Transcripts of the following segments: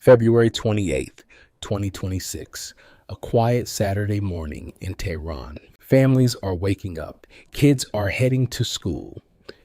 February 28th, 2026. A quiet Saturday morning in Tehran. Families are waking up. Kids are heading to school.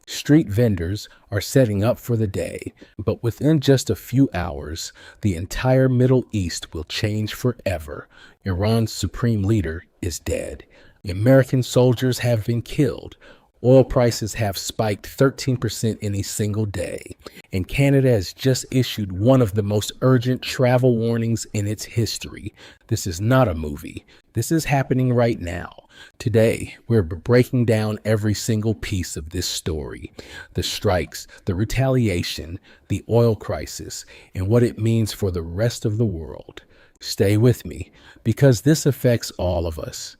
Street vendors are setting up for the day. But within just a few hours, the entire Middle East will change forever. Iran's supreme leader is dead. American soldiers have been killed. Oil prices have spiked 13% in a single day, and Canada has just issued one of the most urgent travel warnings in its history. This is not a movie. This is happening right now. Today, we're breaking down every single piece of this story. The strikes, the retaliation, the oil crisis, and what it means for the rest of the world. Stay with me, because this affects all of us.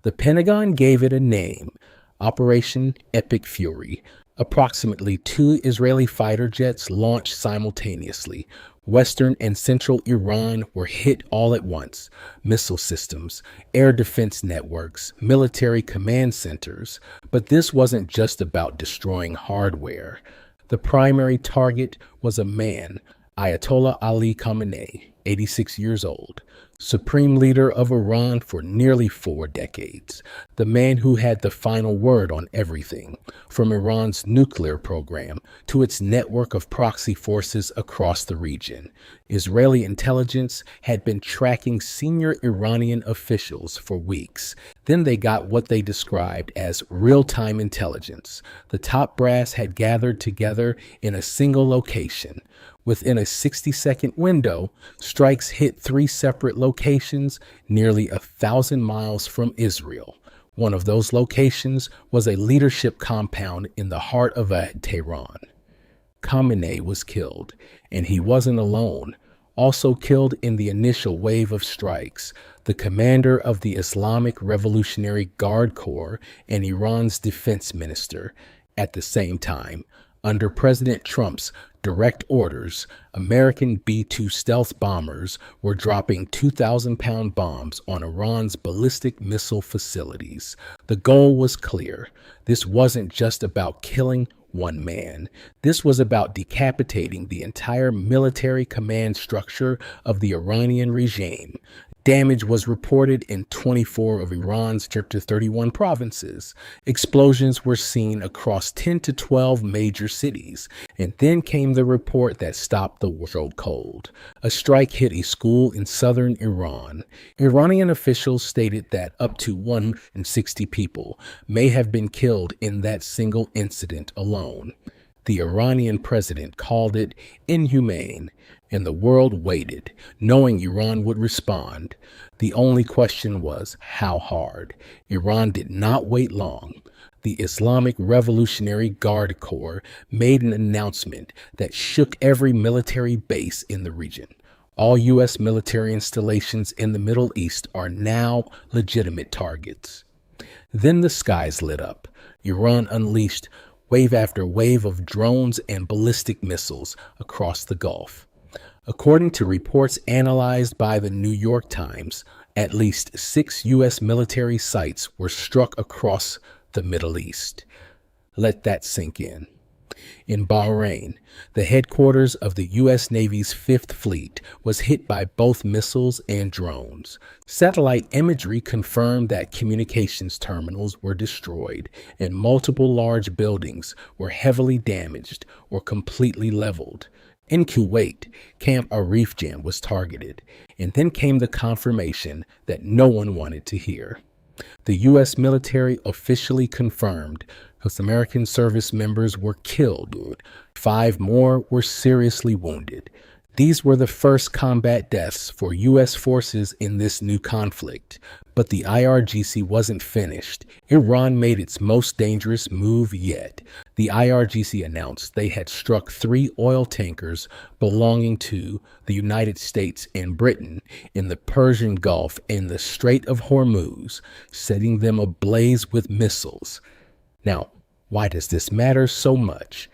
The Pentagon gave it a name. Operation Epic Fury. Approximately 2 Israeli fighter jets launched simultaneously. Western and central Iran were hit all at once. Missile systems, air defense networks, military command centers. But this wasn't just about destroying hardware. The primary target was a man, Ayatollah Ali Khamenei, 86 years old, supreme leader of Iran for nearly 4 decades, the man who had the final word on everything, from Iran's nuclear program to its network of proxy forces across the region. Israeli intelligence had been tracking senior Iranian officials for weeks. Then they got what they described as real-time intelligence. The top brass had gathered together in a single location. Within a 60-second window, strikes hit 3 separate locations nearly 1,000 miles from Israel. One of those locations was a leadership compound in the heart of Tehran. Khamenei was killed, and he wasn't alone. Also killed in the initial wave of strikes, the commander of the Islamic Revolutionary Guard Corps and Iran's defense minister. At the same time, under President Trump's direct orders, American B-2 stealth bombers were dropping 2,000-pound bombs on Iran's ballistic missile facilities. The goal was clear. This wasn't just about killing one man. This was about decapitating the entire military command structure of the Iranian regime. Damage was reported in 24 of Iran's Chapter 31 provinces. Explosions were seen across 10 to 12 major cities. And then came the report that stopped the world cold. A strike hit a school in southern Iran. Iranian officials stated that up to 160 people may have been killed in that single incident alone. The Iranian president called it inhumane, and the world waited, knowing Iran would respond. The only question was, how hard? Iran did not wait long. The Islamic Revolutionary Guard Corps made an announcement that shook every military base in the region. All U.S. military installations in the Middle East are now legitimate targets. Then the skies lit up. Iran unleashed wave after wave of drones and ballistic missiles across the Gulf. According to reports analyzed by the New York Times, at least 6 U.S. military sites were struck across the Middle East. Let that sink in. In Bahrain, the headquarters of the U.S. Navy's 5th Fleet was hit by both missiles and drones. Satellite imagery confirmed that communications terminals were destroyed and multiple large buildings were heavily damaged or completely leveled. In Kuwait, Camp Arif Jam was targeted, and then came the confirmation that no one wanted to hear. The U.S. military officially confirmed those American service members were killed. 5 more were seriously wounded. These were the first combat deaths for U.S. forces in this new conflict. But the IRGC wasn't finished. Iran made its most dangerous move yet. The IRGC announced they had struck 3 oil tankers belonging to the United States and Britain in the Persian Gulf and the Strait of Hormuz, setting them ablaze with missiles. Now, why does this matter so much?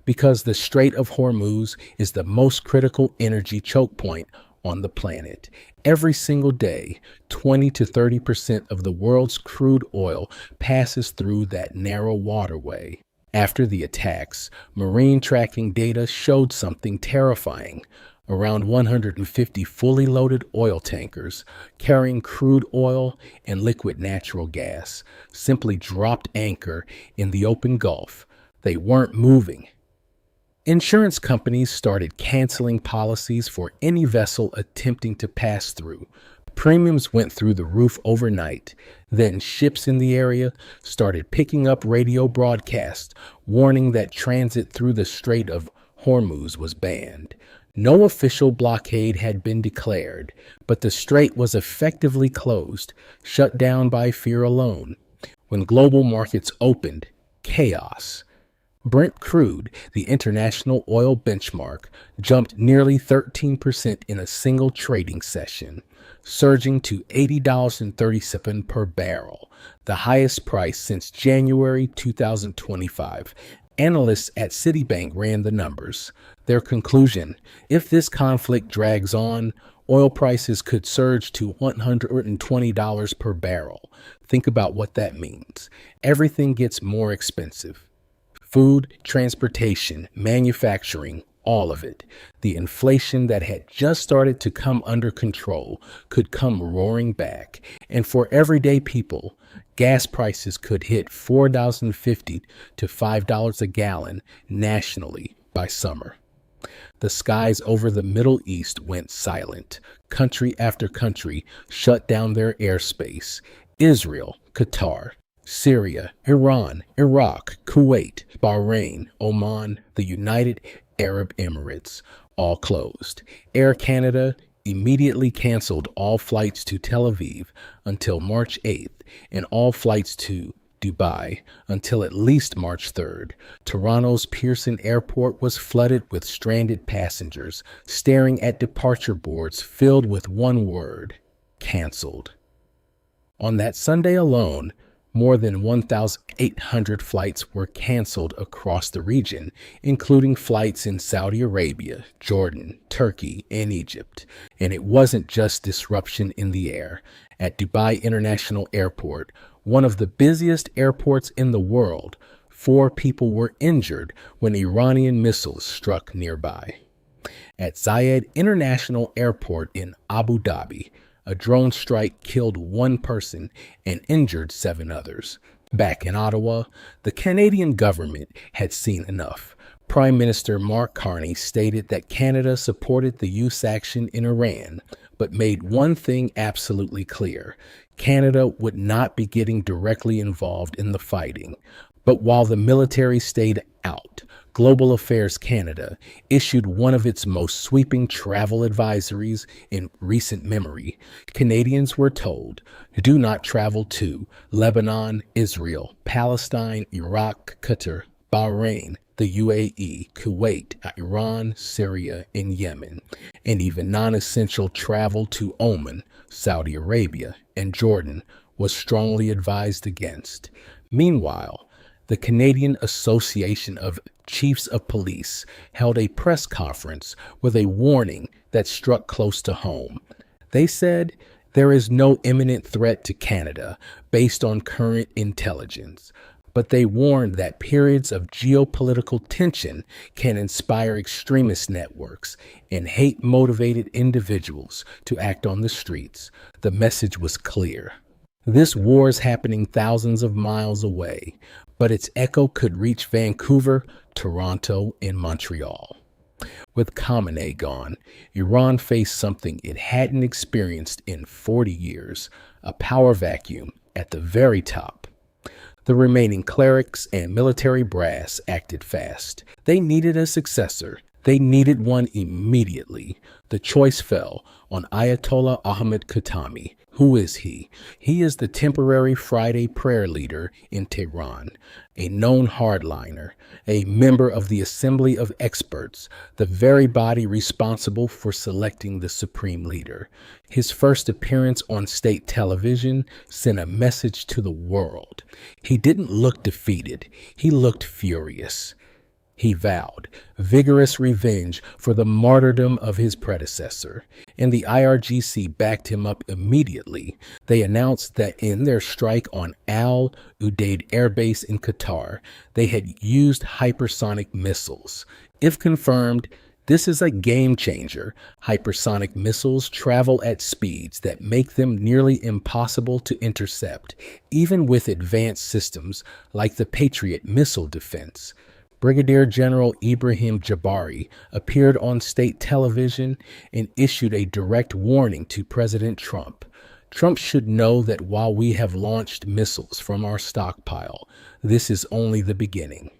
Because the Strait of Hormuz is the most critical energy choke point on the planet. Every single day, 20 to 30% of the world's crude oil passes through that narrow waterway. After the attacks, marine tracking data showed something terrifying. Around 150 fully loaded oil tankers carrying crude oil and liquid natural gas simply dropped anchor in the open Gulf. They weren't moving. Insurance companies started canceling policies for any vessel attempting to pass through. Premiums went through the roof overnight. Then ships in the area started picking up radio broadcasts warning that transit through the Strait of Hormuz was banned. No official blockade had been declared, but the strait was effectively closed, shut down by fear alone. When global markets opened, chaos. Brent crude, the international oil benchmark, jumped nearly 13% in a single trading session, surging to $80.37 per barrel, the highest price since January 2025. Analysts at Citibank ran the numbers. Their conclusion: if this conflict drags on, oil prices could surge to $120 per barrel. Think about what that means. Everything gets more expensive. Food, transportation, manufacturing, all of it. The inflation that had just started to come under control could come roaring back. And for everyday people, gas prices could hit $4.50 to $5 a gallon nationally by summer. The skies over the Middle East went silent. Country after country shut down their airspace. Israel, Qatar, Syria, Iran, Iraq, Kuwait, Bahrain, Oman, the United Arab Emirates, all closed. Air Canada immediately canceled all flights to Tel Aviv until March 8th and all flights to Dubai until at least March 3rd. Toronto's Pearson Airport was flooded with stranded passengers staring at departure boards filled with one word: canceled. On that Sunday alone, more than 1,800 flights were canceled across the region, including flights in Saudi Arabia, Jordan, Turkey, and Egypt. And it wasn't just disruption in the air. At Dubai International Airport, one of the busiest airports in the world, 4 people were injured when Iranian missiles struck nearby. At Zayed International Airport in Abu Dhabi, a drone strike killed 1 person and injured 7 others. Back in Ottawa, the Canadian government had seen enough. Prime Minister Mark Carney stated that Canada supported the U.S. action in Iran, but made one thing absolutely clear: Canada would not be getting directly involved in the fighting. But while the military stayed out, Global Affairs Canada issued one of its most sweeping travel advisories in recent memory. Canadians were told, do not travel to Lebanon, Israel, Palestine, Iraq, Qatar, Bahrain, the UAE, Kuwait, Iran, Syria, and Yemen, and even non-essential travel to Oman, Saudi Arabia, and Jordan was strongly advised against. Meanwhile, the Canadian Association of Chiefs of Police held a press conference with a warning that struck close to home. They said there is no imminent threat to Canada based on current intelligence, but they warned that periods of geopolitical tension can inspire extremist networks and hate-motivated individuals to act on the streets. The message was clear. This war is happening thousands of miles away, but its echo could reach Vancouver, Toronto, and Montreal. With Khamenei gone, Iran faced something it hadn't experienced in 40 years, a power vacuum at the very top. The remaining clerics and military brass acted fast. They needed a successor. They needed one immediately. The choice fell on Ayatollah Ahmed Khatami. Who is he? He is the temporary Friday prayer leader in Tehran, a known hardliner, a member of the Assembly of Experts, the very body responsible for selecting the supreme leader. His first appearance on state television sent a message to the world. He didn't look defeated. He looked furious. He vowed vigorous revenge for the martyrdom of his predecessor, and the IRGC backed him up immediately. They announced that in their strike on Al Udeid Air Base in Qatar, they had used hypersonic missiles. If confirmed, This is a game changer. Hypersonic missiles travel at speeds that make them nearly impossible to intercept, even with advanced systems like the Patriot missile defense. Brigadier General Ibrahim Jabari appeared on state television and issued a direct warning to President Trump. Trump should know that while we have launched missiles from our stockpile, this is only the beginning.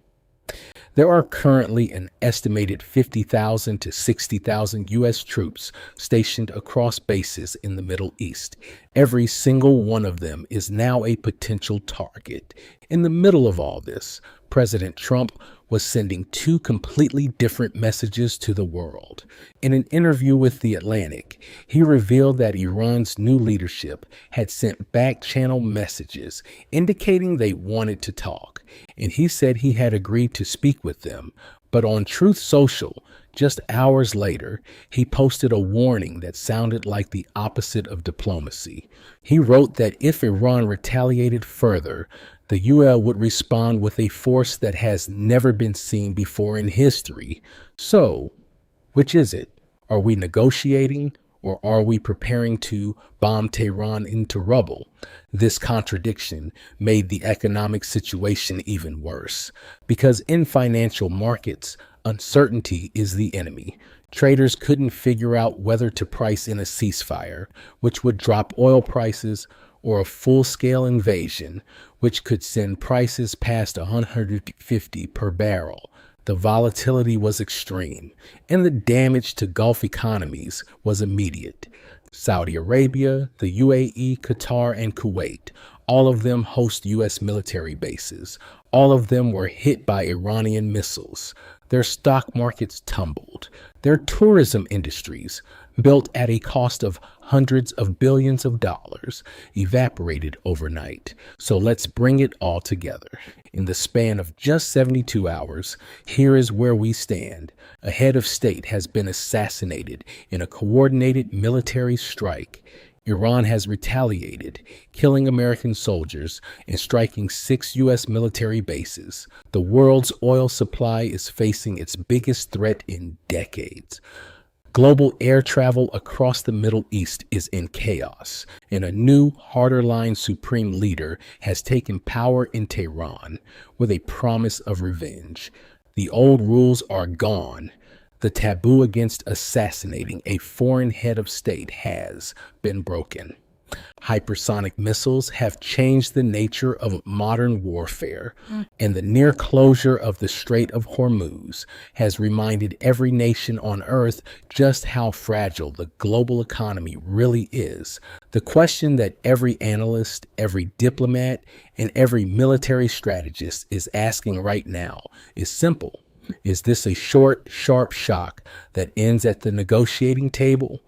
There are currently an estimated 50,000 to 60,000 U.S. troops stationed across bases in the Middle East. Every single one of them is now a potential target. In the middle of all this, President Trump was sending two completely different messages to the world. In an interview with The Atlantic, he revealed that Iran's new leadership had sent back-channel messages indicating they wanted to talk, and he said he had agreed to speak with them. But on Truth Social, just hours later, he posted a warning that sounded like the opposite of diplomacy. He wrote that if Iran retaliated further, the UL would respond with a force that has never been seen before in history. So, which is it? Are we negotiating, or are we preparing to bomb Tehran into rubble? This contradiction made the economic situation even worse, because in financial markets, uncertainty is the enemy. Traders couldn't figure out whether to price in a ceasefire, which would drop oil prices, or a full-scale invasion, which could send prices past 150 per barrel. The volatility was extreme, and the damage to Gulf economies was immediate. Saudi Arabia, the UAE, Qatar, and Kuwait, all of them host U.S. military bases. All of them were hit by Iranian missiles. Their stock markets tumbled. Their tourism industries, built at a cost of hundreds of billions of dollars, evaporated overnight. So let's bring it all together. In the span of just 72 hours, here is where we stand. A head of state has been assassinated in a coordinated military strike. Iran has retaliated, killing American soldiers and striking 6 U.S. military bases. The world's oil supply is facing its biggest threat in decades. Global air travel across the Middle East is in chaos, and a new, harder-line supreme leader has taken power in Tehran with a promise of revenge. The old rules are gone. The taboo against assassinating a foreign head of state has been broken. Hypersonic missiles have changed the nature of modern warfare, and the near closure of the Strait of Hormuz has reminded every nation on Earth just how fragile the global economy really is. The question that every analyst, every diplomat, and every military strategist is asking right now is simple. Is this a short, sharp shock that ends at the negotiating table?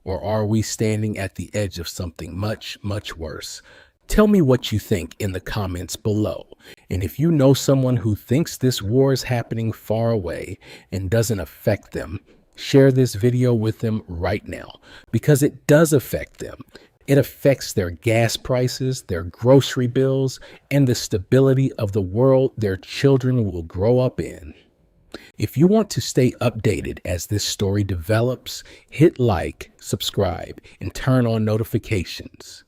Or are we standing at the edge of something much, much worse? Tell me what you think in the comments below. And if you know someone who thinks this war is happening far away and doesn't affect them, share this video with them right now, because it does affect them. It affects their gas prices, their grocery bills, and the stability of the world their children will grow up in. If you want to stay updated as this story develops, hit like, subscribe, and turn on notifications.